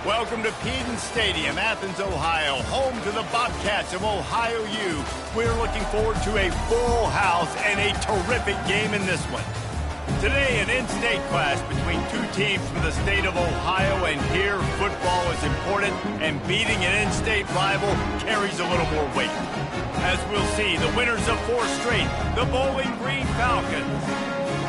Welcome to Peden Stadium, Athens, Ohio, home to the Bobcats of Ohio U. We're looking forward to a full house and a terrific game in this one. Today, an in-state clash between two teams from the state of Ohio, and here football is important, and beating an in-state rival carries a little more weight. As we'll see, the winners of 4 straight, the Bowling Green Falcons,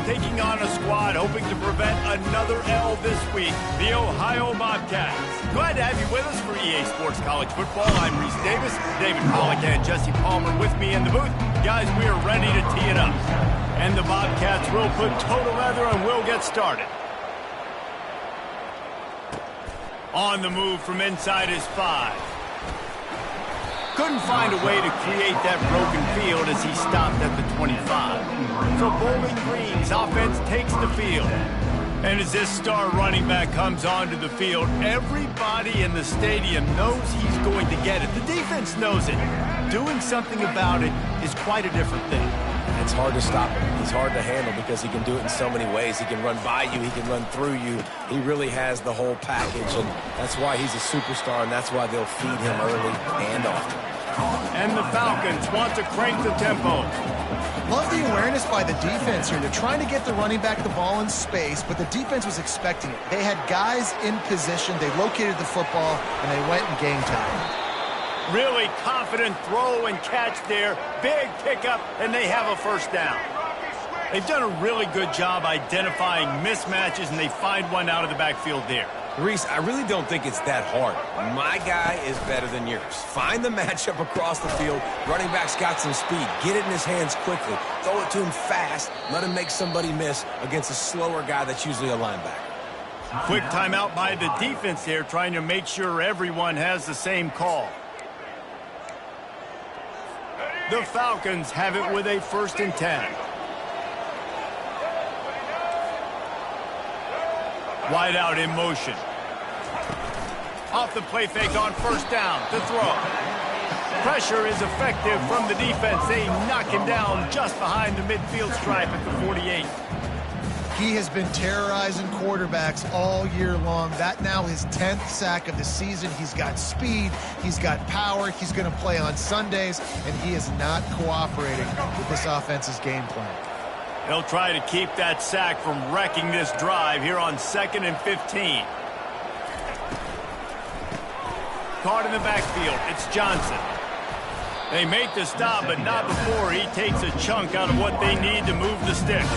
taking on a squad hoping to prevent another L this week, the Ohio Bobcats. Glad to have you with us for EA Sports College Football. I'm Reese Davis, David Pollack and Jesse Palmer with me in the booth. Guys, we are ready to tee it up. And the Bobcats will put toe to leather and we'll get started. On the move from inside his 5. Couldn't find a way to create that broken field as he stopped at the 25. So Bowling Green's offense takes the field. And as this star running back comes onto the field, everybody in the stadium knows he's going to get it. The defense knows it. Doing something about it is quite a different thing. It's hard to stop him. He's hard to handle because he can do it in so many ways. He can run by you. He can run through you. He really has the whole package, and that's why he's a superstar, and that's why they'll feed him early and often. And the Falcons want to crank the tempo. Love the awareness by the defense here. They're trying to get the running back the ball in space, but the defense was expecting it. They had guys in position. They located the football, and they went and game time. Really confident throw and catch there. Big pickup, and they have a first down. They've done a really good job identifying mismatches, and they find one out of the backfield there. Reese, I really don't think it's that hard. My guy is better than yours. Find the matchup across the field. Running back's got some speed. Get it in his hands quickly. Throw it to him fast. Let him make somebody miss against a slower guy that's usually a linebacker. Quick timeout by the defense there, trying to make sure everyone has the same call. The Falcons have it with a 1st and 10. Wide out in motion. Off the play fake on 1st down to throw. Pressure is effective from the defense. They knock him down just behind the midfield stripe at the 48. He has been terrorizing quarterbacks all year long. That now his 10th sack of the season. He's got speed. He's got power. He's going to play on Sundays, and he is not cooperating with this offense's game plan. They'll try to keep that sack from wrecking this drive here on 2nd and 15. Caught in the backfield. It's Johnson. They make the stop, but not before he takes a chunk out of what they need to move the sticks.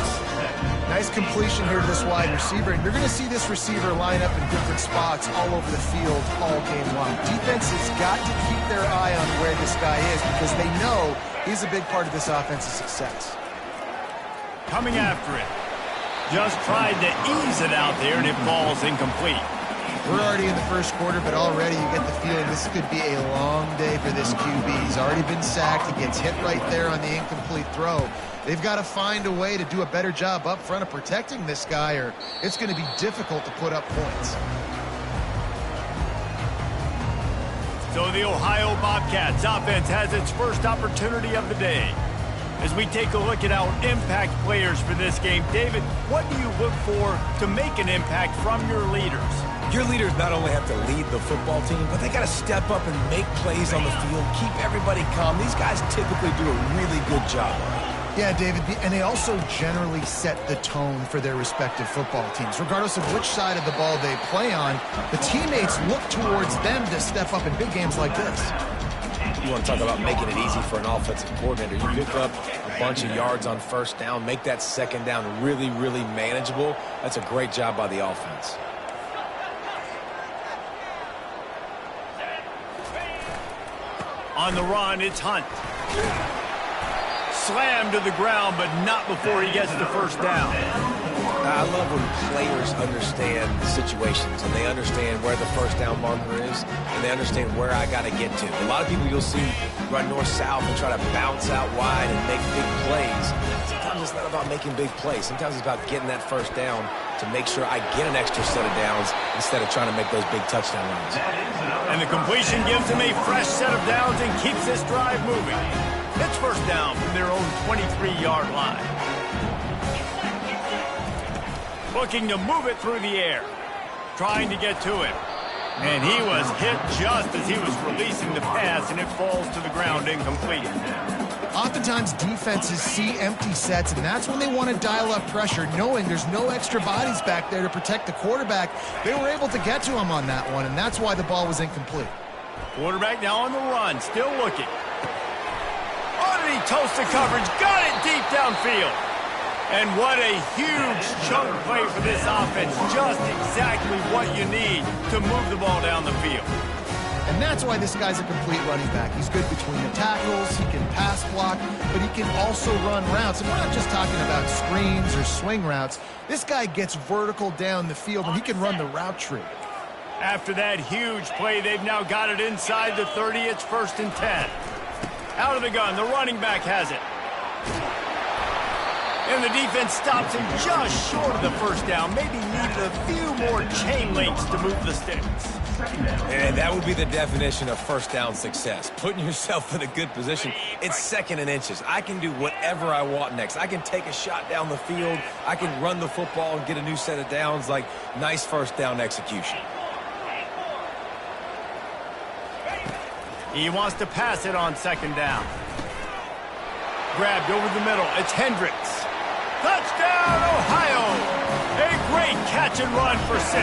Nice completion here to this wide receiver, and you're going to see this receiver line up in different spots all over the field all game long. Defense has got to keep their eye on where this guy is because they know he's a big part of this offense's success. Coming after it. Just tried to ease it out there, and it falls incomplete. We're already in the 1st quarter, but already you get the feeling this could be a long day for this QB. He's already been sacked. He gets hit right there on the incomplete throw. They've got to find a way to do a better job up front of protecting this guy, or it's going to be difficult to put up points. So the Ohio Bobcats offense has its first opportunity of the day. As we take a look at our impact players for this game, David, what do you look for to make an impact from your leaders? Your leaders not only have to lead the football team, but they got to step up and make plays on the field, keep everybody calm. These guys typically do a really good job. Yeah, David, and they also generally set the tone for their respective football teams. Regardless of which side of the ball they play on, the teammates look towards them to step up in big games like this. You want to talk about making it easy for an offensive coordinator. You pick up a bunch of yards on 1st down, make that 2nd down really, really manageable. That's a great job by the offense. On the run, it's Hunt. Slammed to the ground, but not before he gets the 1st down. I love when players understand the situations and they understand where the 1st down marker is and they understand where I got to get to. A lot of people you'll see run north-south and try to bounce out wide and make big plays. Sometimes it's not about making big plays. Sometimes it's about getting that 1st down to make sure I get an extra set of downs instead of trying to make those big touchdown runs. And the completion gives them a fresh set of downs and keeps this drive moving. It's 1st down from their own 23-yard line. Looking to move it through the air. Trying to get to him. And he was hit just as he was releasing the pass, and it falls to the ground incomplete. Oftentimes, defenses see empty sets, and that's when they want to dial up pressure, knowing there's no extra bodies back there to protect the quarterback. They were able to get to him on that one, and that's why the ball was incomplete. Quarterback now on the run, still looking. Underneath toasted coverage, got it deep downfield. And what a huge chunk play for this offense. Just exactly what you need to move the ball down the field. And that's why this guy's a complete running back. He's good between the tackles, he can pass block, but he can also run routes. And we're not just talking about screens or swing routes. This guy gets vertical down the field, and he can run the route tree. After that huge play, they've now got it inside the 30. It's 1st and 10. Out of the gun, the running back has it. And the defense stops him just short of the first down. Maybe needed a few more chain links to move the sticks. And that would be the definition of first down success. Putting yourself in a good position. It's 2nd and inches. I can do whatever I want next. I can take a shot down the field. I can run the football and get a new set of downs. Like, nice first down execution. He wants to pass it on 2nd down. Grabbed over the middle. It's Hendricks. Touchdown, Ohio! A great catch and run for 6.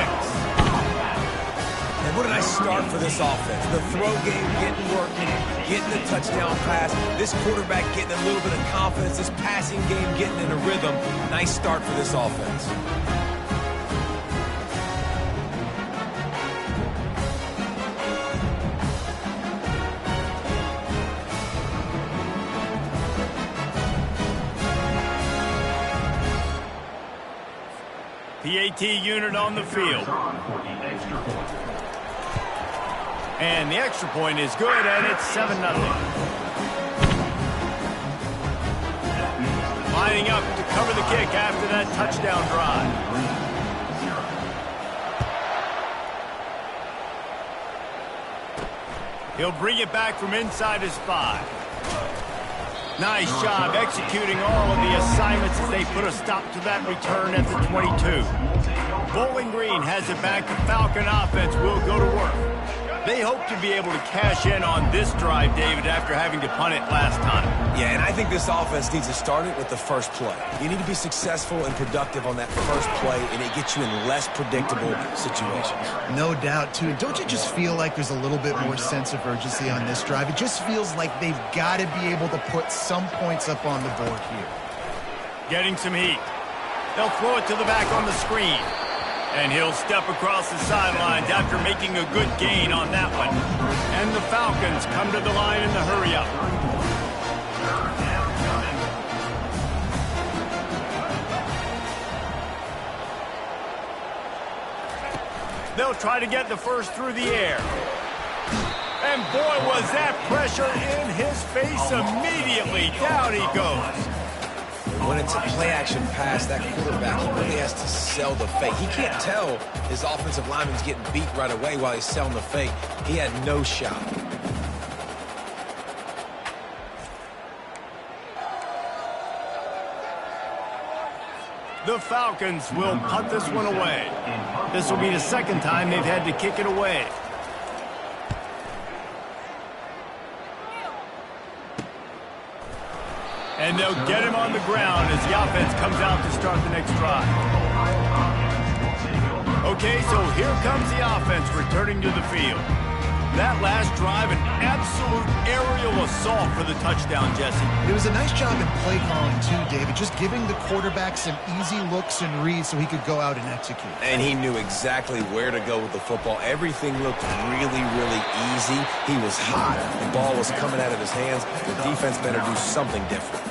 And what a nice start for this offense. The throw game getting working, getting the touchdown pass. This quarterback getting a little bit of confidence. This passing game getting in a rhythm. Nice start for this offense. PAT unit on the field. And the extra point is good, and it's 7-0. Lining up to cover the kick after that touchdown drive. He'll bring it back from inside his 5. Nice job executing all of the assignments as they put a stop to that return at the 22. Bowling Green has it back. The Falcon offense will go to work. They hope to be able to cash in on this drive, David, after having to punt it last time. Yeah, and I think this offense needs to start it with the first play. You need to be successful and productive on that first play, and it gets you in less predictable situations. No doubt, too. Don't you just feel like there's a little bit more sense of urgency on this drive? It just feels like they've got to be able to put some points up on the board here. Getting some heat. They'll throw it to the back on the screen. And he'll step across the sidelines after making a good gain on that one. And the Falcons come to the line in the hurry-up. They'll try to get the first through the air. And boy, was that pressure in his face immediately. Down he goes. When it's a play-action pass, that quarterback, he really has to sell the fake. He can't tell his offensive lineman's getting beat right away while he's selling the fake. He had no shot. The Falcons will punt this one away. This will be the 2nd time they've had to kick it away. And they'll get him on the ground as the offense comes out to start the next drive. Okay, so here comes the offense returning to the field. That last drive, an absolute aerial assault for the touchdown, Jesse. It was a nice job in play calling, too, David, just giving the quarterback some easy looks and reads so he could go out and execute. And he knew exactly where to go with the football. Everything looked really, really easy. He was hot. The ball was coming out of his hands. The defense better do something different.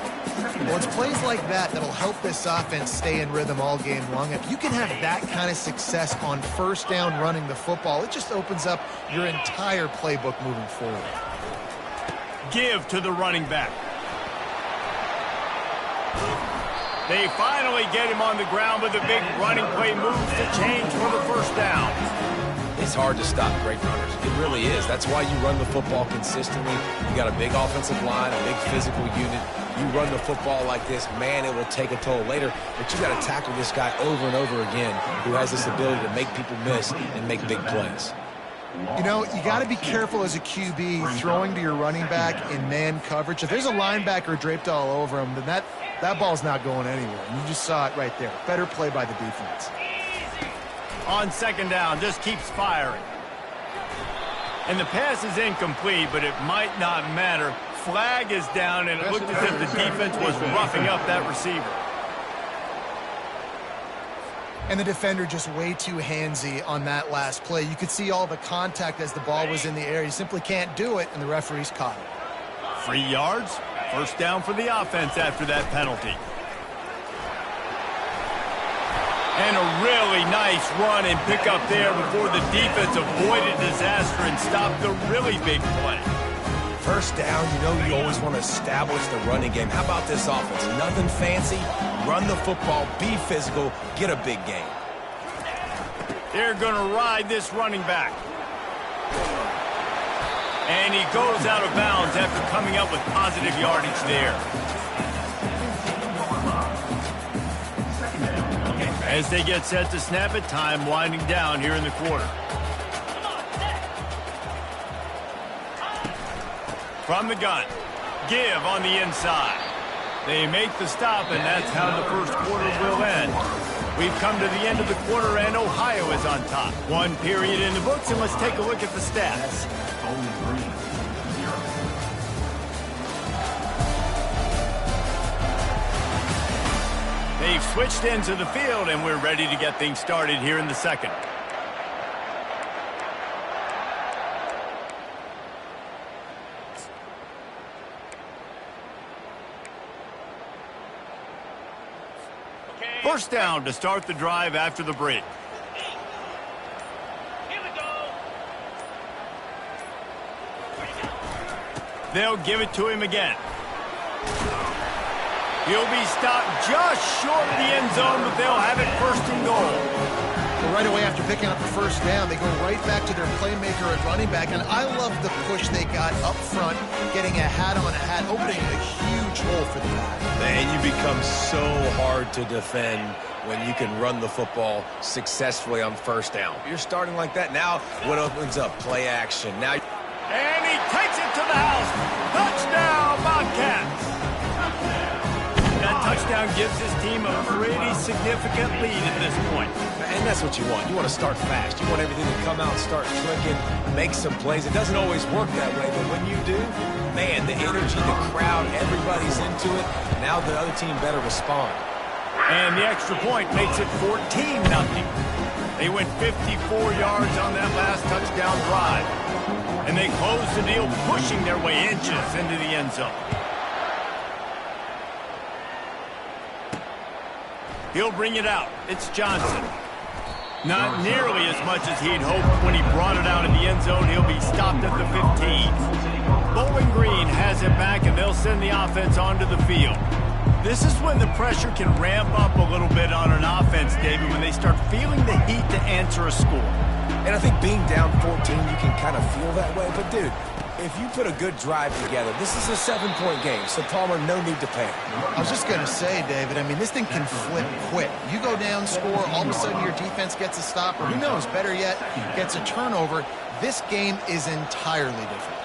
Well, it's plays like that that'll help this offense stay in rhythm all game long. If you can have that kind of success on first down running the football, it just opens up your entire playbook moving forward. Give to the running back. They finally get him on the ground with a big running play moves to change for the first down. It's hard to stop great runners. It really is. That's why you run the football consistently. You got a big offensive line, a big physical unit. You run the football like this, man, it will take a toll later. But you got to tackle this guy over and over again who has this ability to make people miss and make big plays. You know, you got to be careful as a QB throwing to your running back in man coverage. If there's a linebacker draped all over him, then that ball's not going anywhere. And you just saw it right there. Better play by the defense. On second down, just keeps firing. And the pass is incomplete, but it might not matter. Flag is down, and it looked as if the defense was roughing up that receiver. And the defender just way too handsy on that last play. You could see all the contact as the ball was in the air. He simply can't do it, and the referee's caught it. 3 yards, first down for the offense after that penalty. And a really nice run and pick up there before the defense avoided disaster and stopped the really big play. First down, you know you always want to establish the running game. How about this offense? Nothing fancy. Run the football, be physical, get a big gain. They're going to ride this running back. And he goes out of bounds after coming up with positive yardage there. As they get set to snap it, time winding down here in the quarter. From the gun, give on the inside. They make the stop, and that's how the first quarter will end. We've come to the end of the quarter, and Ohio is on top. 1 period in the books, and let's take a look at the stats. They've switched into the field, and we're ready to get things started here in the second. First down to start the drive after the break. They'll give it to him again. He'll be stopped just short of the end zone, but they'll have it first and goal. Well, right away after picking up the first down, they go right back to their playmaker at running back. And I love the push they got up front, getting a hat on a hat, opening a huge hole for the back. And you become so hard to defend when you can run the football successfully on first down. You're starting like that. Now what opens up? Play action. Now, and he takes it to the house. Touchdown, Bobcats. That touchdown gives his team a pretty significant lead at this point. And that's what you want. You want to start fast. You want everything to come out, start clicking, make some plays. It doesn't always work that way, but when you do, man, the energy, the crowd, everybody's into it. Now the other team better respond. And the extra point makes it 14-0. They went 54 yards on that last touchdown drive. And they close the deal, pushing their way inches into the end zone. He'll bring it out. It's Johnson. Not nearly as much as he'd hoped when he brought it out in the end zone. He'll be stopped at the 15. Bowling Green has it back, and they'll send the offense onto the field. This is when the pressure can ramp up a little bit on an offense, David, when they start feeling the heat to answer a score. And I think being down 14, you can kind of feel that way. But, dude, if you put a good drive together, this is a 7-point game, so Palmer, no need to panic. I was just going to say, David, I mean, this thing can flip quick. You go down, score, all of a sudden your defense gets a stop, or who knows, better yet, gets a turnover. This game is entirely different.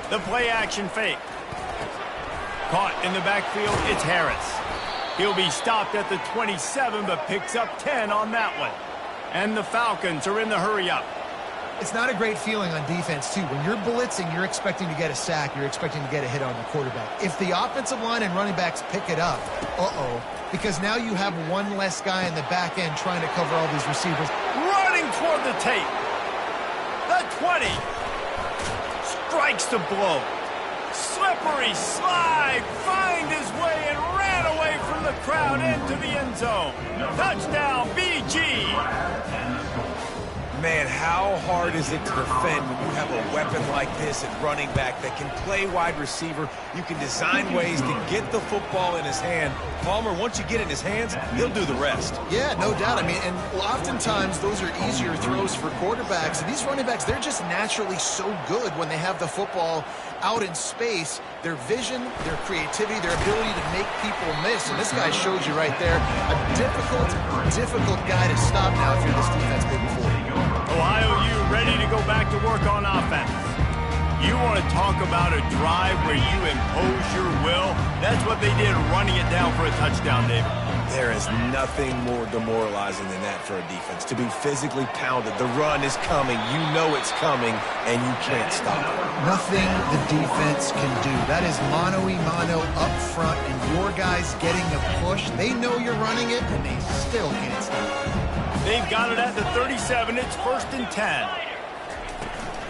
The play-action fake. Caught in the backfield, it's Harris. He'll be stopped at the 27, but picks up 10 on that one. And the Falcons are in the hurry-up. It's not a great feeling on defense, too. When you're blitzing, you're expecting to get a sack. You're expecting to get a hit on the quarterback. If the offensive line and running backs pick it up, because now you have one less guy in the back end trying to cover all these receivers. Running toward the tape. The 20. Strikes the blow. Slippery slide. Find his way and ran away from the crowd into the end zone. Touchdown, BG. Man, how hard is it to defend when you have a weapon like this at running back that can play wide receiver? You can design ways to get the football in his hand. Palmer, once you get it in his hands, he'll do the rest. Yeah, no doubt. I mean, and oftentimes those are easier throws for quarterbacks. And these running backs, they're just naturally so good when they have the football out in space. Their vision, their creativity, their ability to make people miss. And this guy shows you right there a difficult guy to stop now if you're this defense moving forward. Ohio U ready to go back to work on offense. You want to talk about a drive where you impose your will? That's what they did, running it down for a touchdown, David. There is nothing more demoralizing than that for a defense. To be physically pounded. The run is coming. You know it's coming, and you can't stop it. Nothing the defense can do. That is mano-a-mano up front, and your guys getting the push. They know you're running it, and they still can't stop it. They've got it at the 37. It's 1st and 10.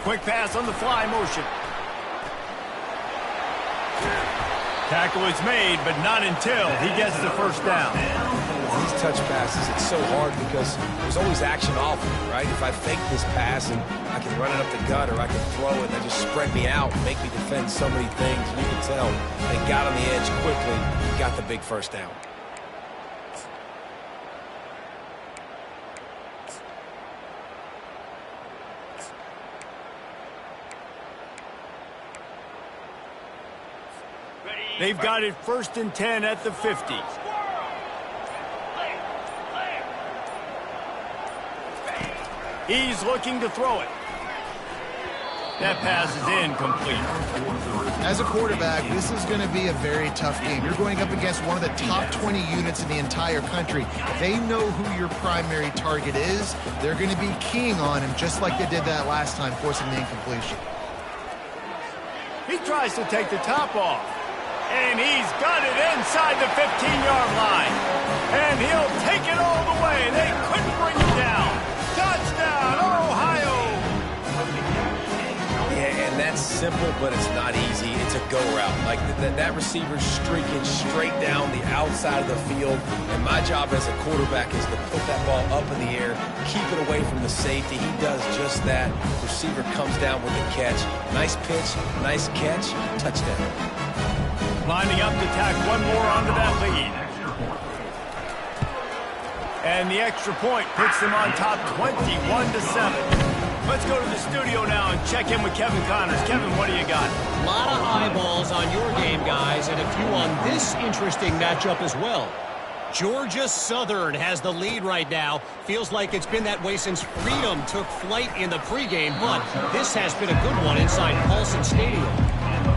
Quick pass on the fly motion. Tackle is made, but not until he gets the first down. These touch passes, it's so hard because there's always action off of it, right? If I fake this pass and I can run it up the gut or I can throw it and they just spread me out and make me defend so many things, and you can tell they got on the edge quickly, got the big first down. They've got it 1st and 10 at the 50. He's looking to throw it. That pass is incomplete. As a quarterback, this is going to be a very tough game. You're going up against one of the top 20 units in the entire country. They know who your primary target is. They're going to be keying on him just like they did that last time, forcing the incompletion. He tries to take the top off. And he's got it inside the 15-yard line. And he'll take it all the way. They couldn't bring him down. Touchdown, Ohio! Yeah, and that's simple, but it's not easy. It's a go route. Like that receiver's streaking straight down the outside of the field. And my job as a quarterback is to put that ball up in the air, keep it away from the safety. He does just that. Receiver comes down with the catch. Nice pitch, nice catch, touchdown. Lining up to tack one more onto that lead. And the extra point puts them on top 21-7. Let's go to the studio now and check in with Kevin Connors. Kevin, what do you got? A lot of eyeballs on your game, guys, and a few on this interesting matchup as well. Georgia Southern has the lead right now. Feels like it's been that way since Freedom took flight in the pregame, but this has been a good one inside Paulson Stadium.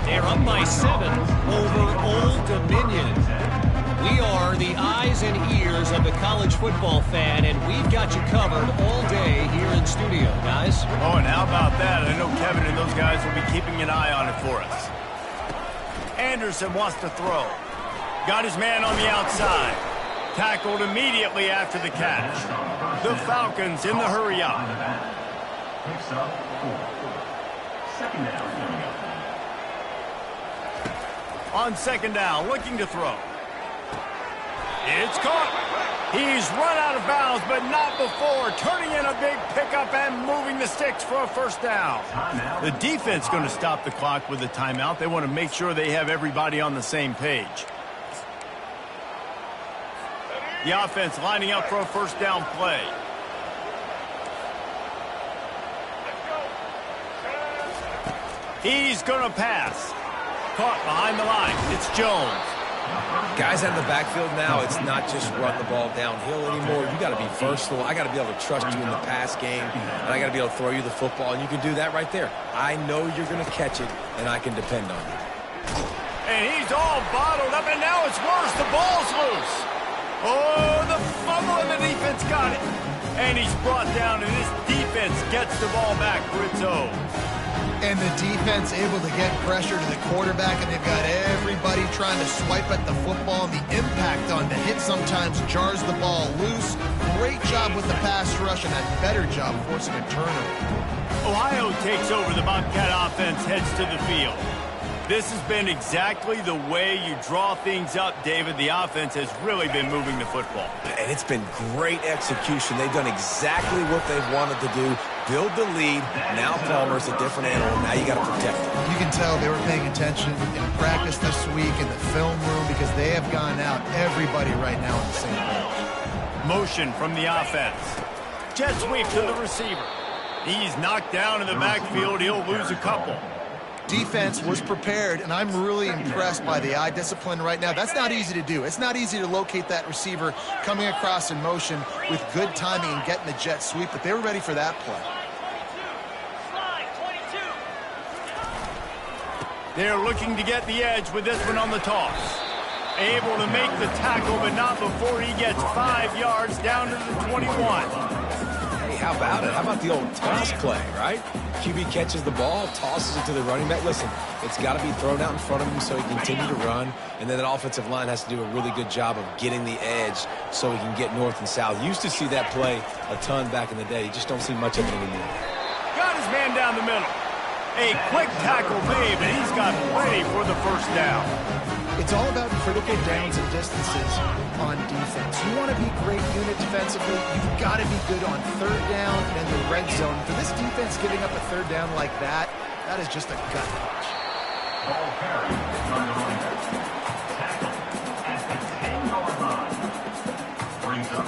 They're up by 7 over Old Dominion. We are the eyes and ears of the college football fan, and we've got you covered all day here in studio, guys. Oh, and how about that? I know Kevin and those guys will be keeping an eye on it for us. Anderson wants to throw. Got his man on the outside. Tackled immediately after the catch. The Falcons in the hurry up. Second down. On 2nd down, looking to throw. It's caught. He's run out of bounds, but not before. Turning in a big pickup and moving the sticks for a first down. The defense going to stop the clock with a timeout. They want to make sure they have everybody on the same page. The offense lining up for a first down play. He's going to pass. Caught behind the line. It's Jones. Guys out of the backfield now, it's not just run the ball downhill anymore. You got to be versatile. I got to be able to trust you in the pass game, and I got to be able to throw you the football, and you can do that right there. I know you're going to catch it, and I can depend on you. And he's all bottled up, and now it's worse. The ball's loose. Oh, the fumble, and the defense got it. And he's brought down, and this defense gets the ball back for its own. And the defense able to get pressure to the quarterback, and they've got everybody trying to swipe at the football, and the impact on the hit sometimes jars the ball loose. Great job with the pass rush, and a better job forcing a turnover. Ohio takes over. The Bobcat offense heads to the field. This has been exactly the way you draw things up, David. The offense has really been moving the football. And it's been great execution. They've done exactly what they've wanted to do. build the lead. Now Palmer's a different animal. Now you got to protect him. You can tell they were paying attention in practice this week in the film room because they have gone out, everybody right now on the same page. Motion from the offense. Jet sweep to the receiver. He's knocked down in the backfield. He'll lose a couple. Defense was prepared, and I'm really impressed by the eye discipline right now. That's not easy to do. It's not easy to locate that receiver coming across in motion with good timing and getting the jet sweep, but they were ready for that play. They're looking to get the edge with this one on the toss. Able to make the tackle, but not before he gets 5 yards down to the 21. How about it? How about the old toss play, right? QB catches the ball, tosses it to the running back. Listen, it's got to be thrown out in front of him so he can continue to run, and then that offensive line has to do a really good job of getting the edge so he can get north and south. Used to see that play a ton back in the day. You just don't see much of it anymore. Got his man down the middle. A quick tackle made, but he's got ready for the first down. It's all about critical downs and distances on defense. You want to be great unit defensively, you've got to be good on third down and in the red zone. For this defense giving up a third down like that, that is just a gut punch. Ball carried on the running back. Tackle at the 10-yard line. Brings up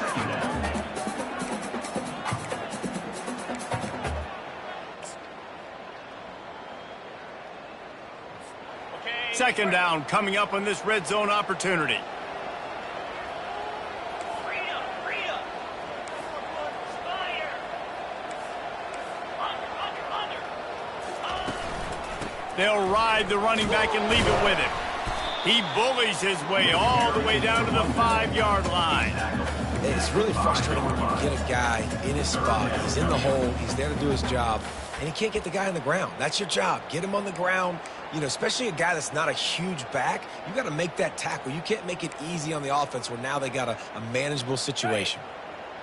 second down. Second down coming up on this red zone opportunity. They'll ride the running back and leave it with him. He bullies his way all the way down to the 5-yard line. It's really frustrating when you get a guy in his spot. He's in the hole. He's there to do his job, and he can't get the guy on the ground. That's your job. Get him on the ground. You know, especially a guy that's not a huge back, you got to make that tackle. You can't make it easy on the offense where now they got a manageable situation.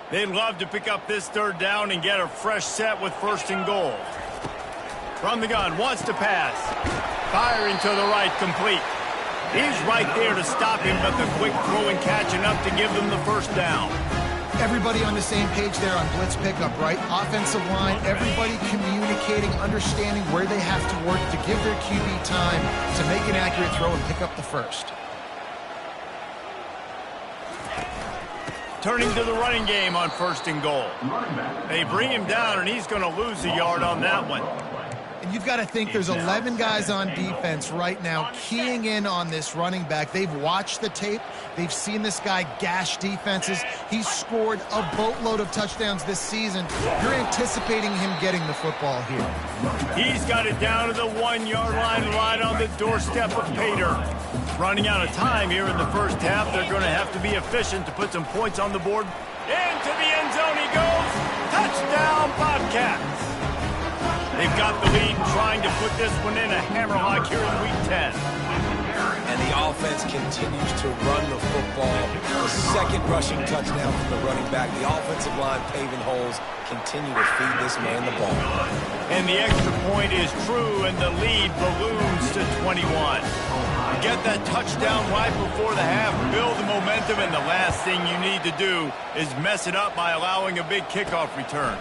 They'd love to pick up this third down and get a fresh set with first and goal. From the gun, wants to pass. Firing to the right, complete. He's right there to stop him, but the quick throw and catch enough to give them the first down. Everybody on the same page there on blitz pickup, right? Offensive line, everybody communicating, understanding where they have to work to give their QB time to make an accurate throw and pick up the first. Turning to the running game on first and goal. They bring him down, and he's going to lose a yard on that one. And you've got to think there's 11 guys on defense right now keying in on this running back. They've watched the tape. They've seen this guy gash defenses. He's scored a boatload of touchdowns this season. You're anticipating him getting the football here. He's got it down to the 1-yard line right on the doorstep of Pater. Running out of time here in the first half. They're going to have to be efficient to put some points on the board. Into the end zone he goes. Touchdown, Bobcats. They've got the lead trying to put this one in a hammerlock here in Week 10. And the offense continues to run the football. The second rushing touchdown from the running back. The offensive line paving holes continue to feed this man the ball. And the extra point is true, and the lead balloons to 21. Get that touchdown right before the half, build the momentum, and the last thing you need to do is mess it up by allowing a big kickoff return.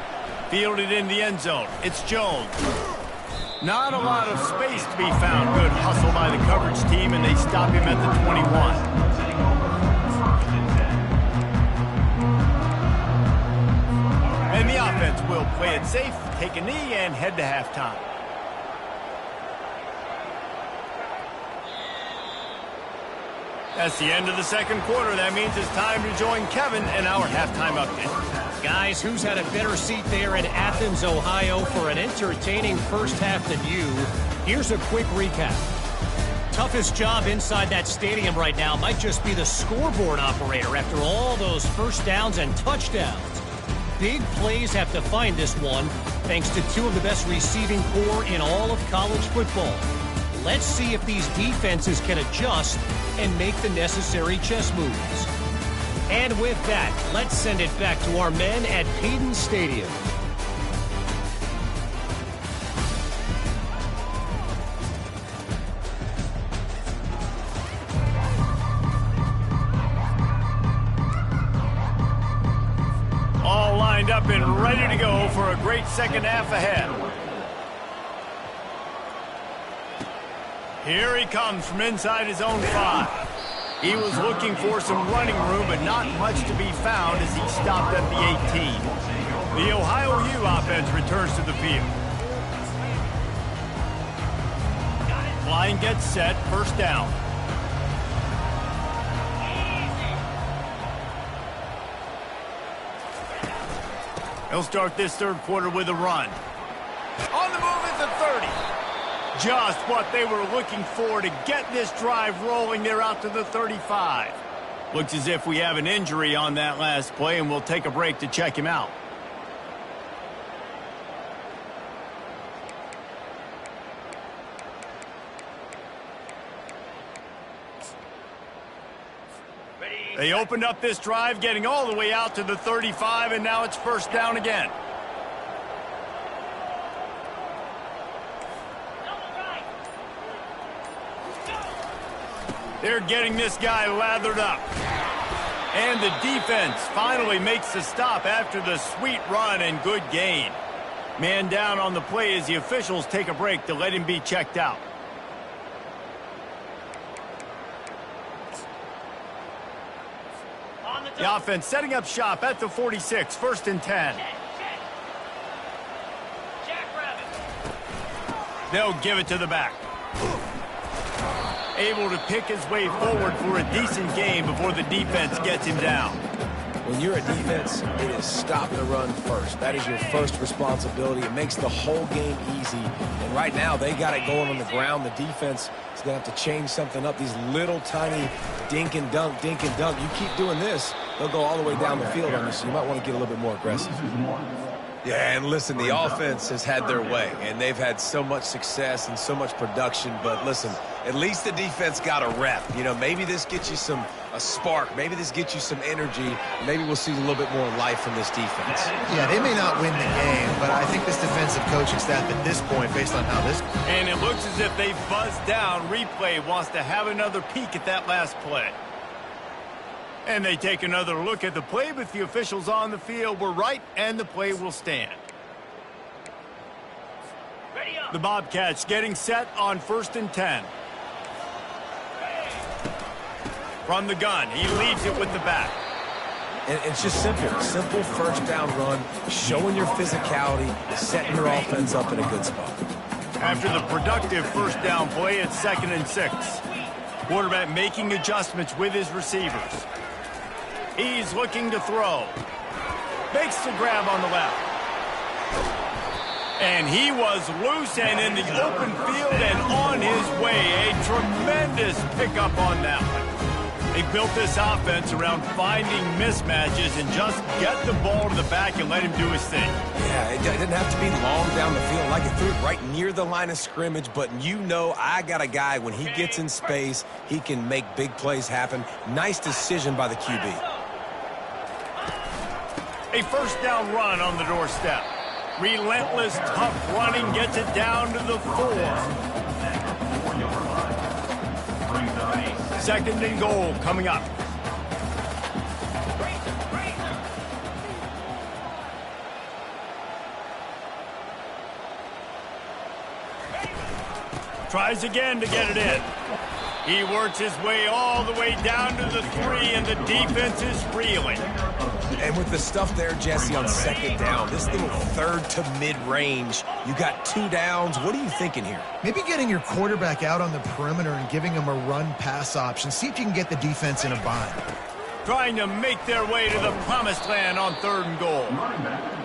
Fielded in the end zone. It's Jones. Not a lot of space to be found. Good hustle by the coverage team, and they stop him at the 21. And the offense will play it safe, take a knee, and head to halftime. That's the end of the second quarter. That means it's time to join Kevin in our halftime update. Guys, who's had a better seat there in Athens, Ohio for an entertaining first half than you? Here's a quick recap. Toughest job inside that stadium right now might just be the scoreboard operator after all those first downs and touchdowns. Big plays have to find this one, thanks to two of the best receiving corps in all of college football. Let's see if these defenses can adjust and make the necessary chess moves. And with that, let's send it back to our men at Payton Stadium. All lined up and ready to go for a great second half ahead. Here he comes from inside his own 5. He was looking for some running room, but not much to be found as he stopped at the 18. The Ohio U offense returns to the field. Line gets set, first down. He'll start this third quarter with a run. On the move at the 30. Just what they were looking for to get this drive rolling. They're out to the 35. Looks as if we have an injury on that last play, and we'll take a break to check him out. They opened up this drive, getting all the way out to the 35, and now it's first down again. They're getting this guy lathered up. And the defense finally makes the stop after the sweet run and good gain. Man down on the play as the officials take a break to let him be checked out. The offense setting up shop at the 46, first and 10. They'll give it to the back. Able to pick his way forward for a decent game before the defense gets him down. When you're a defense, it is stop the run first. That is your first responsibility. It makes the whole game easy. And right now, they got it going on the ground. The defense is going to have to change something up. These little tiny dink and dunk, dink and dunk. You keep doing this, they'll go all the way down the field on you, so you might want to get a little bit more aggressive. Yeah, and listen, the offense has had their way, and they've had so much success and so much production. But listen, at least the defense got a rep. You know, maybe this gets you a spark. Maybe this gets you some energy. Maybe we'll see a little bit more life from this defense. Yeah, they may not win the game, but I think this defensive coaching staff at this point, based on how this... And it looks as if they buzzed down. Replay wants to have another peek at that last play. And they take another look at the play, but the officials on the field were right, and the play will stand. The Bobcats getting set on first and 10. From the gun, he leaves it with the back. And it's just simple first down run, showing your physicality, setting your offense up in a good spot. After the productive first down play, it's second and 6. Quarterback making adjustments with his receivers. He's looking to throw. Makes the grab on the left. And he was loose and in the open field and on his way. A tremendous pickup on that one. They built this offense around finding mismatches and just get the ball to the back and let him do his thing. Yeah, it didn't have to be long down the field. Like it threw it right near the line of scrimmage, but you know I got a guy, when he gets in space, he can make big plays happen. Nice decision by the QB. A first down run on the doorstep. Relentless, tough running gets it down to the 4. Second and goal coming up. Tries again to get it in. He works his way all the way down to the 3, and the defense is reeling. And with the stuff there, Jesse, on second down, this little third to mid-range, you got 2 downs. What are you thinking here? Maybe getting your quarterback out on the perimeter and giving him a run-pass option. See if you can get the defense in a bind. Trying to make their way to the promised land on third and goal.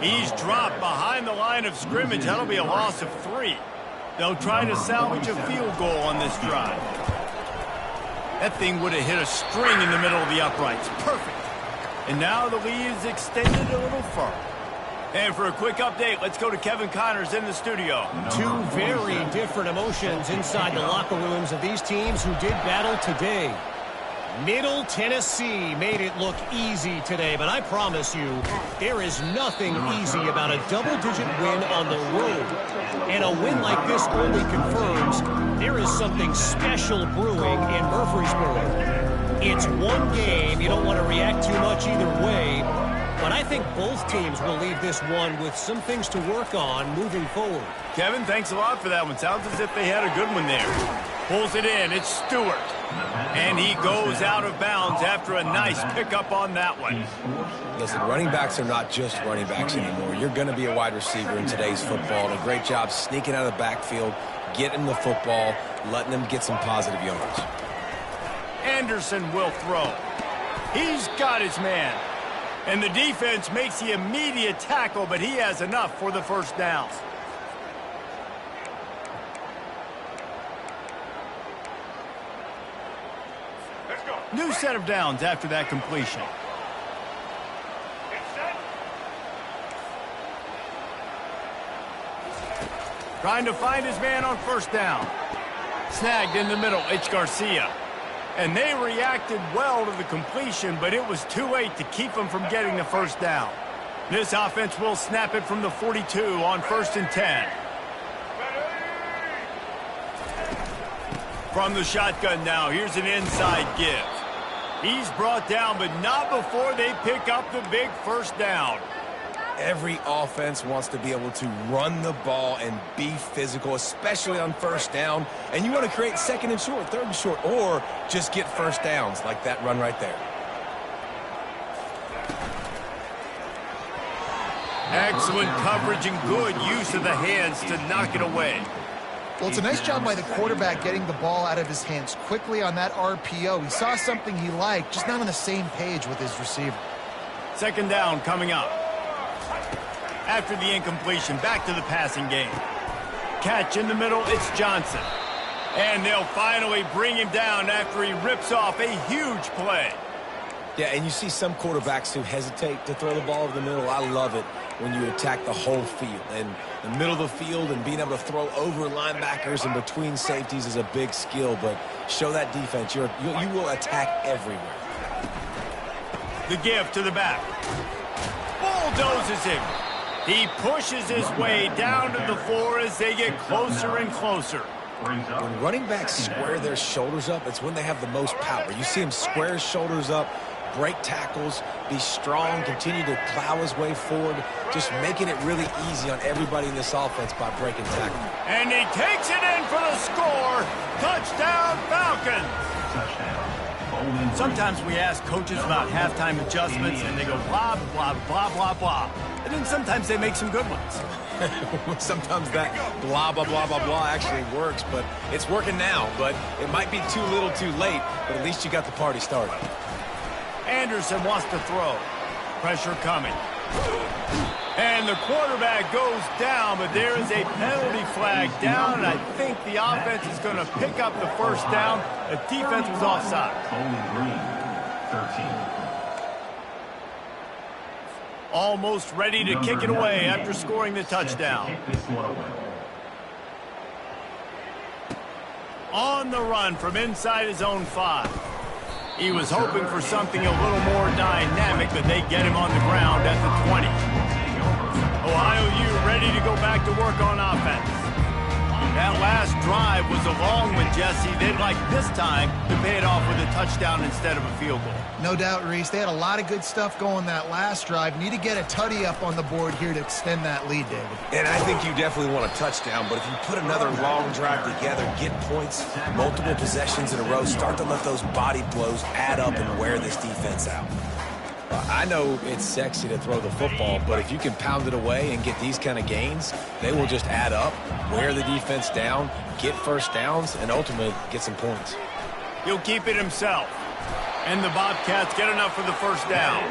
He's dropped behind the line of scrimmage. That'll be a loss of 3. They'll try to salvage a field goal on this drive. That thing would have hit a string in the middle of the uprights. Perfect. And now the lead is extended a little further. And for a quick update, let's go to Kevin Connors in the studio. 2 very different emotions inside the locker rooms of these teams who did battle today. Middle Tennessee made it look easy today, but I promise you, there is nothing easy about a double-digit win on the road. And a win like this only confirms there is something special brewing in Murfreesboro. It's one game. You don't want to react too much either way. but I think both teams will leave this one with some things to work on moving forward. Kevin, thanks a lot for that one. Sounds as if they had a good one there. Pulls it in. It's Stewart. And he goes out of bounds after a nice pickup on that one. Listen, running backs are not just running backs anymore. You're going to be a wide receiver in today's football. And a great job sneaking out of the backfield, getting the football, letting them get some positive yards. Anderson will throw. He's got his man. And the defense makes the immediate tackle, but he has enough for the first down. New set of downs after that completion. Trying to find his man on first down. Snagged in the middle, it's Garcia. And they reacted well to the completion, but it was too late to keep them from getting the first down. This offense will snap it from the 42 on 1st and 10. From the shotgun now, here's an inside give. He's brought down, but not before they pick up the big first down. Every offense wants to be able to run the ball and be physical, especially on first down. And you want to create 2nd and short, 3rd and short, or just get first downs like that run right there. Excellent coverage and good use of the hands to knock it away. Well, it's a nice job by the quarterback getting the ball out of his hands quickly on that RPO. He saw something he liked, just not on the same page with his receiver. 2nd down coming up. After the incompletion, back to the passing game. Catch in the middle, it's Johnson. And they'll finally bring him down after he rips off a huge play. Yeah, and you see some quarterbacks who hesitate to throw the ball over the middle. I love it when you attack the whole field. And the middle of the field and being able to throw over linebackers and between safeties is a big skill. But show that defense. You will attack everywhere. The give to the back. Bulldozes him. He pushes his way down to the floor as they get closer and closer. When running backs square their shoulders up, it's when they have the most power. You see him square his shoulders up, break tackles, be strong, continue to plow his way forward, just making it really easy on everybody in this offense by breaking tackles. And he takes it in for the score. Touchdown, Falcons. Sometimes we ask coaches about halftime adjustments, and they go blah, blah, blah, blah, blah. And then sometimes they make some good ones. Sometimes that blah, blah, blah, blah, blah actually works, but it's working now. But it might be too little too late, but at least you got the party started. Anderson wants to throw. Pressure coming. And the quarterback goes down, but there is a penalty flag down, and I think the offense is going to pick up the first down. The defense was offside. Almost ready to kick it away after scoring the touchdown. On the run from inside his own 5. He was hoping for something a little more dynamic, but they get him on the ground at the 20. Ohio U ready to go back to work on offense. That last drive was a long one, Jesse. They'd like this time to pay it off with a touchdown instead of a field goal. No doubt, Reese. They had a lot of good stuff going that last drive. Need to get a tutty up on the board here to extend that lead, David. And I think you definitely want a touchdown, but if you put another long drive together, get points, multiple possessions in a row, start to let those body blows add up and wear this defense out. I know it's sexy to throw the football, but if you can pound it away and get these kind of gains, they will just add up, wear the defense down, get first downs, and ultimately get some points. He'll keep it himself. And the Bobcats get enough for the first down.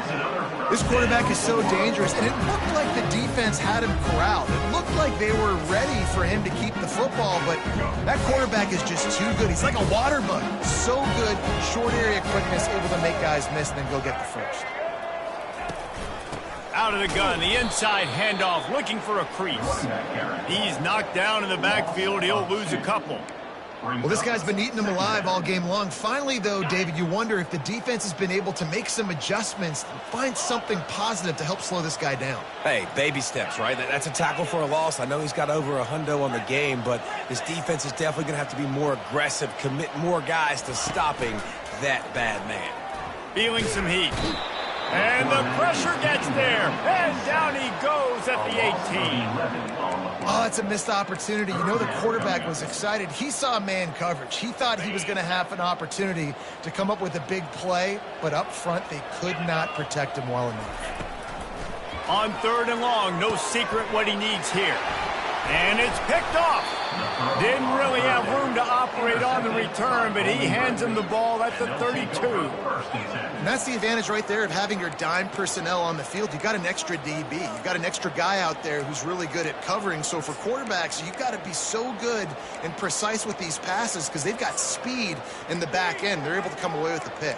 This quarterback is so dangerous, and it looked like the defense had him corralled. It looked like they were ready for him to keep the football, but that quarterback is just too good. He's like a water bug. So good, short area quickness, able to make guys miss and then go get the first. Out of the gun, the inside handoff, looking for a crease. He's knocked down in the backfield. He'll lose a couple. Well, this guy's been eating them alive all game long. Finally, though, David, you wonder if the defense has been able to make some adjustments and find something positive to help slow this guy down. Hey, baby steps, right? That's a tackle for a loss. I know he's got over $100 on the game, but this defense is definitely going to have to be more aggressive, commit more guys to stopping that bad man. Feeling some heat. And the pressure gets there. And down he goes at the 18. Oh, it's a missed opportunity. You know the quarterback was excited. He saw man coverage. He thought he was going to have an opportunity to come up with a big play, but up front they could not protect him well enough. On 3rd and long, no secret what he needs here. And it's picked off. Didn't really have room to operate on the return, but he hands him the ball at the 32. And that's the advantage right there of having your dime personnel on the field. You've got an extra DB. You've got an extra guy out there who's really good at covering. So for quarterbacks, you've got to be so good and precise with these passes because they've got speed in the back end. They're able to come away with a pick.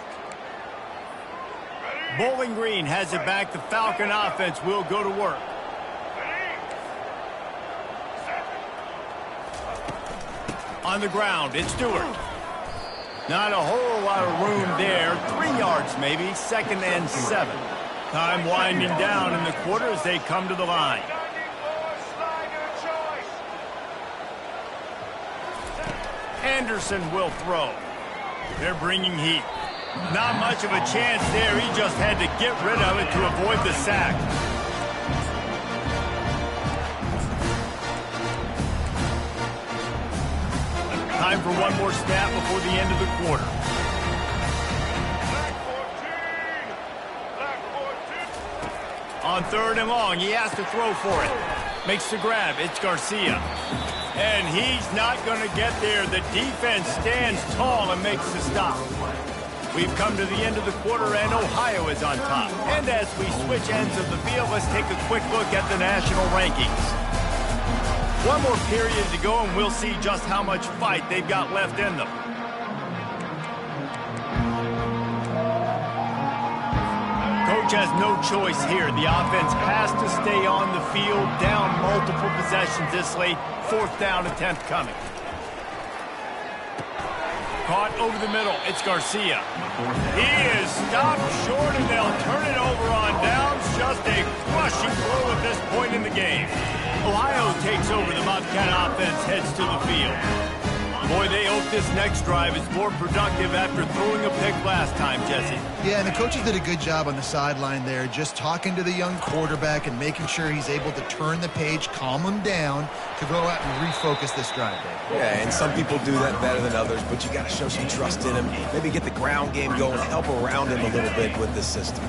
Bowling Green has it back. The Falcon offense will go to work. On the ground, it's Stewart. Not a whole lot of room there. 3 yards maybe, 2nd and 7. Time winding down in the quarter as they come to the line. Anderson will throw. They're bringing heat. Not much of a chance there. He just had to get rid of it to avoid the sack. Time for one more snap before the end of the quarter. On 3rd and long, he has to throw for it. Makes the grab. It's Garcia. And he's not going to get there. The defense stands tall and makes the stop. We've come to the end of the quarter, and Ohio is on top. And as we switch ends of the field, let's take a quick look at the national rankings. One more period to go, and we'll see just how much fight they've got left in them. Coach has no choice here. The offense has to stay on the field, down multiple possessions this late. 4th down attempt coming. Caught over the middle. It's Garcia. He is stopped short, and they'll turn it over on downs. Just a crushing blow at this point in the game. Ohio takes over. The Bobcat offense heads to the field. Boy, they hope this next drive is more productive after throwing a pick last time, Jesse. Yeah, and the coaches did a good job on the sideline there, just talking to the young quarterback and making sure he's able to turn the page, calm him down to go out and refocus this drive. Yeah, and some people do that better than others, but you got to show some trust in him. Maybe get the ground game going, help around him a little bit with this system.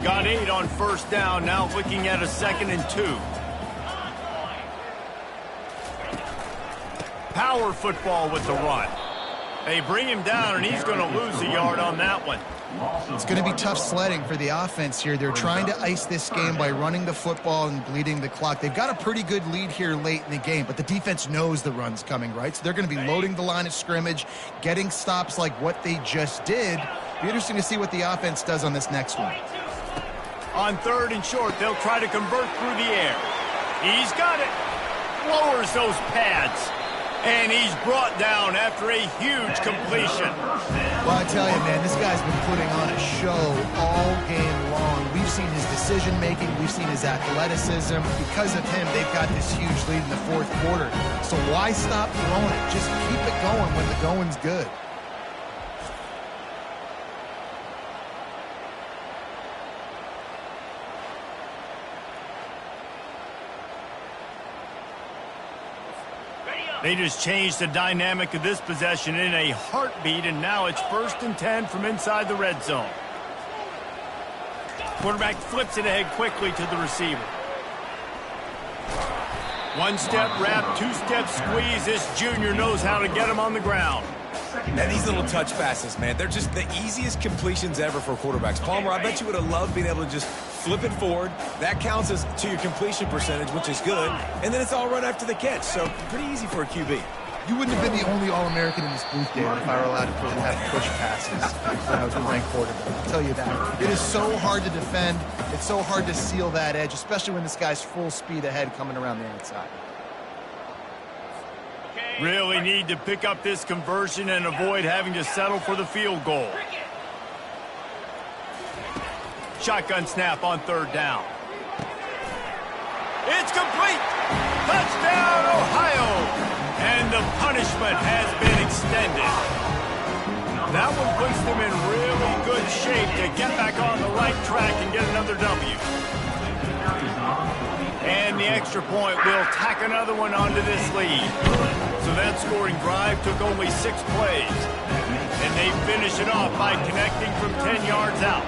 Got 8 on 1st down, now looking at a 2nd and 2. Power football with the run. They bring him down, and he's going to lose a yard on that one. It's going to be tough sledding for the offense here. They're trying to ice this game by running the football and bleeding the clock. They've got a pretty good lead here late in the game, but the defense knows the run's coming, right? So they're going to be loading the line of scrimmage, getting stops like what they just did. Be interesting to see what the offense does on this next one. On 3rd and short, they'll try to convert through the air. He's got it. Lowers those pads. And he's brought down after a huge completion. Well, I tell you, man, this guy's been putting on a show all game long. We've seen his decision-making. We've seen his athleticism. Because of him, they've got this huge lead in the 4th quarter. So why stop throwing it? Just keep it going when the going's good. They just changed the dynamic of this possession in a heartbeat, and now it's 1st and 10 from inside the red zone. Quarterback flips it ahead quickly to the receiver. 1-step wrap, 2-step squeeze. This junior knows how to get him on the ground. And these little touch passes, man, they're just the easiest completions ever for quarterbacks. Palmer, I bet you would have loved being able to just flip it forward. That counts as to your completion percentage, which is good. And then it's all right after the catch, so pretty easy for a QB. You wouldn't have been the only All-American in this booth, David, if I were allowed to have push passes when I was a ranked quarterback. I'll tell you that. It is so hard to defend. It's so hard to seal that edge, especially when this guy's full speed ahead coming around the outside. Really need to pick up this conversion and avoid having to settle for the field goal. Shotgun snap on 3rd down. It's complete. Touchdown, Ohio. And the punishment has been extended. That one puts them in really good shape to get back on the right track and get another W. And the extra point will tack another one onto this lead. So that scoring drive took only 6 plays. And they finish it off by connecting from 10 yards out.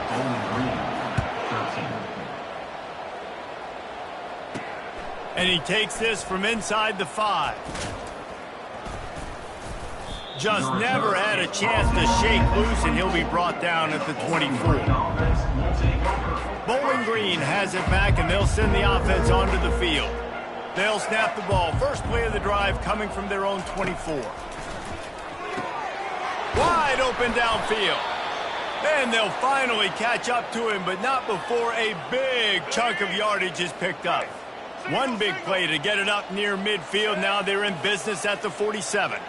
And he takes this from inside the 5. Just never had a chance to shake loose, and he'll be brought down at the 24. Bowling Green has it back, and they'll send the offense onto the field. They'll snap the ball. First play of the drive coming from their own 24. Wide open downfield. And they'll finally catch up to him, but not before a big chunk of yardage is picked up. One big play to get it up near midfield. Now they're in business at the 47.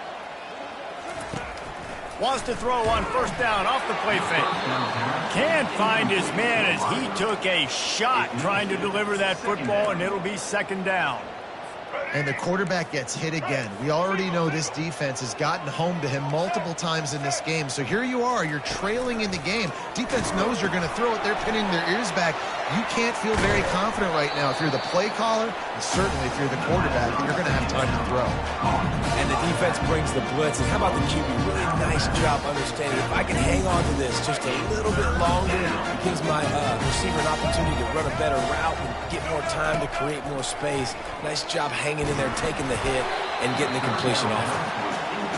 Wants to throw on first down off the play fake. Can't find his man as he took a shot trying to deliver that football, and it'll be second down. And the quarterback gets hit again. We already know this defense has gotten home to him multiple times in this game. So here you are, you're trailing in the game. Defense knows you're going to throw it. They're pinning their ears back. You can't feel very confident right now if you're the play caller, and certainly if you're the quarterback, that you're going to have time to throw. And the defense brings the blitz. And how about the QB? Really nice job understanding. If I can hang on to this just a little bit longer, it gives my receiver an opportunity to run a better route and get more time to create more space. Nice job hanging in there, taking the hit, and getting the completion off.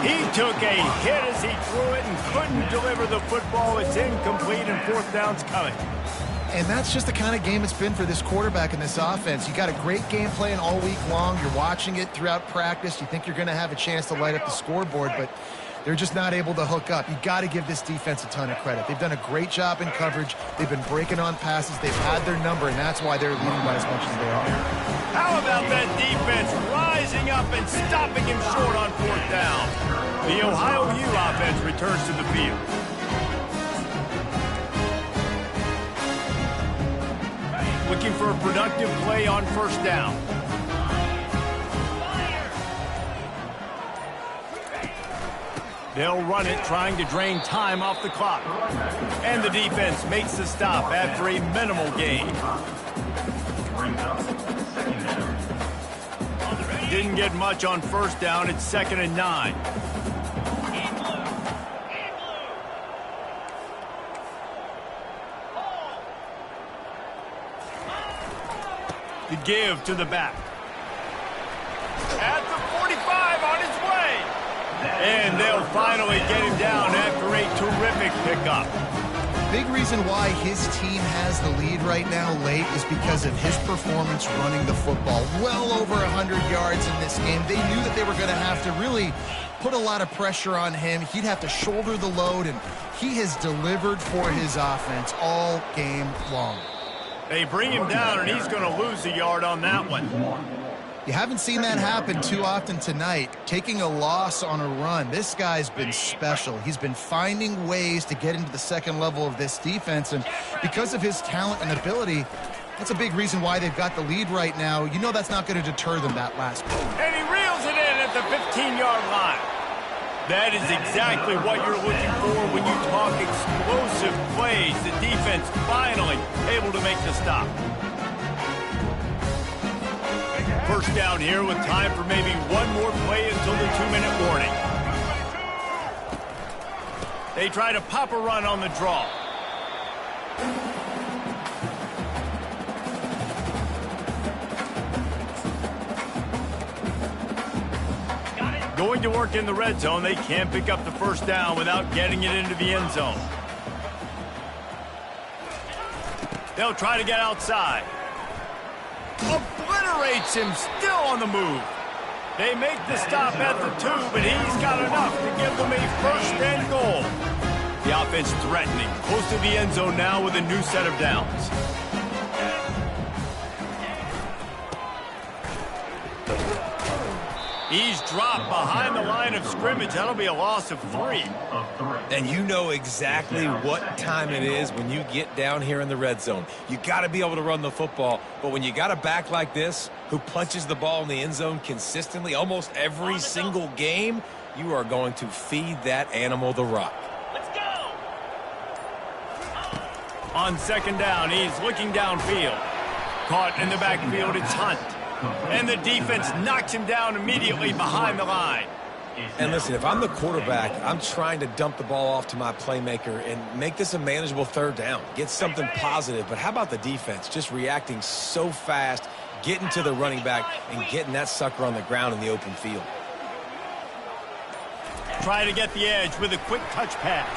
He took a hit as he threw it and couldn't deliver the football. It's incomplete, and fourth down's coming. And that's just the kind of game it's been for this quarterback and this offense. You got a great game plan all week long. You're watching it throughout practice. You think you're going to have a chance to light up the scoreboard, but they're just not able to hook up. You got to give this defense a ton of credit. They've done a great job in coverage. They've been breaking on passes. They've had their number, and that's why they're leading by as much as they are. How about that defense rising up and stopping him short on fourth down? The Ohio U offense returns to the field. Looking for a productive play on first down. They'll run it, trying to drain time off the clock. And the defense makes the stop after a minimal gain. Didn't get much on first down. It's 2nd and 9. The give to the back. At the 45 on his way. And they'll finally get him down after a terrific pickup. Big reason why his team has the lead right now late is because of his performance running the football. Well over 100 yards in this game. They knew that they were going to have to really put a lot of pressure on him. He'd have to shoulder the load, and he has delivered for his offense all game long. They bring him down, and he's going to lose a yard on that one. You haven't seen that happen too often tonight, taking a loss on a run. This guy's been special. He's been finding ways to get into the second level of this defense, and because of his talent and ability, that's a big reason why they've got the lead right now. You know that's not going to deter them, that last play. And he reels it in at the 15-yard line. That is exactly what you're looking for when you talk explosive plays. The defense finally able to make the stop. First down here with time for maybe one more play until the 2-minute warning. They try to pop a run on the draw. Going to work in the red zone. They can't pick up the first down without getting it into the end zone. They'll try to get outside. Obliterates him, still on the move. They make the stop at the 2, but he's got enough to give them a first and goal. The offense threatening, close to the end zone now with a new set of downs. He's dropped behind the line of scrimmage. That'll be a loss of 3. And you know exactly what time it is when you get down here in the red zone. You got to be able to run the football, but when you got a back like this who punches the ball in the end zone consistently almost every single game, you are going to feed that animal the rock. Let's go! On second down, he's looking downfield. Caught in the backfield, it's Hunt. And the defense knocks him down immediately behind the line. And listen, if I'm the quarterback, I'm trying to dump the ball off to my playmaker and make this a manageable third down. Get something positive. But how about the defense? Just reacting so fast, getting to the running back, and getting that sucker on the ground in the open field. Try to get the edge with a quick touch pass.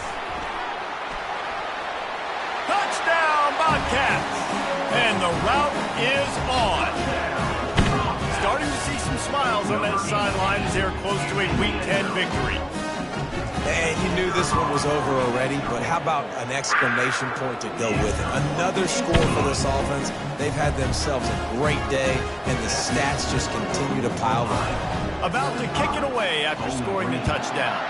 Touchdown, Bobcats! And the route is on. Starting to see some smiles on that sideline as they're close to a Week 10 victory. And you knew this one was over already, but how about an exclamation point to go with it? Another score for this offense. They've had themselves a great day, and the stats just continue to pile on. About to kick it away after scoring the touchdown.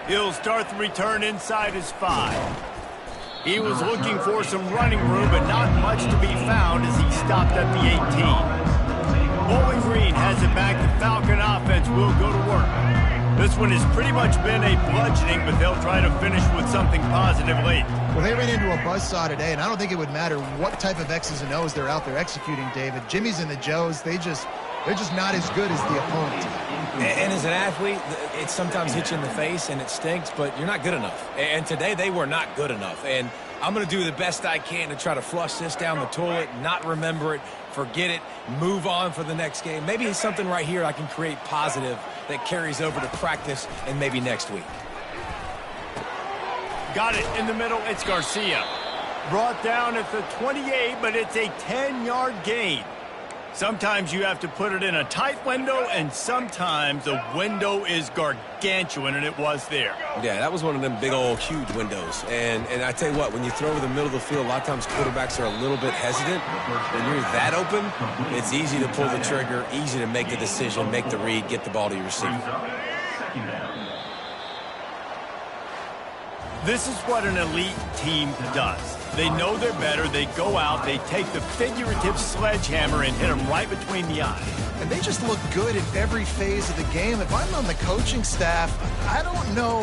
He'll start the return inside his 5. He was looking for some running room, but not much to be found as he stopped at the 18. Bowling Green has it back. The Falcon offense will go to work. This one has pretty much been a bludgeoning, but they'll try to finish with something positive late. Well, they ran into a buzzsaw today, and I don't think it would matter what type of X's and O's they're out there executing, David. Jimmy's and the Joes, they're just not as good as the opponent. And as an athlete, it sometimes hits you in the face and it stinks, but you're not good enough. And today they were not good enough. And I'm going to do the best I can to try to flush this down the toilet, not remember it, forget it, move on for the next game. Maybe it's something right here I can create positive that carries over to practice and maybe next week. Got it in the middle. It's Garcia. Brought down at the 28, but it's a 10-yard gain. Sometimes you have to put it in a tight window, and sometimes the window is gargantuan, and it was there. Yeah, that was one of them big old huge windows. And I tell you what, when you throw over the middle of the field, a lot of times quarterbacks are a little bit hesitant. When you're that open, it's easy to pull the trigger, easy to make the decision, make the read, get the ball to your receiver. This is what an elite team does. They know they're better. They go out. They take the figurative sledgehammer and hit them right between the eyes. And they just look good in every phase of the game. If I'm on the coaching staff, I don't know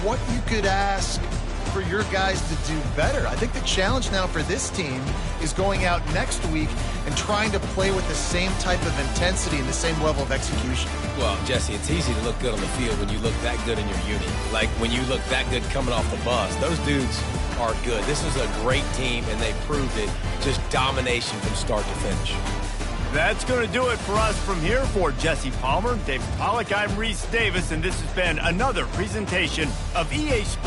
what you could ask for your guys to do better. I think the challenge now for this team is going out next week and trying to play with the same type of intensity and the same level of execution. Well, Jesse, it's easy to look good on the field when you look that good in your unit. Like when you look that good coming off the bus. Those dudes are good. This is a great team, and they proved it. Just domination from start to finish. That's going to do it for us from here. For Jesse Palmer, David Pollack, I'm Reese Davis, and this has been another presentation of EA Sports.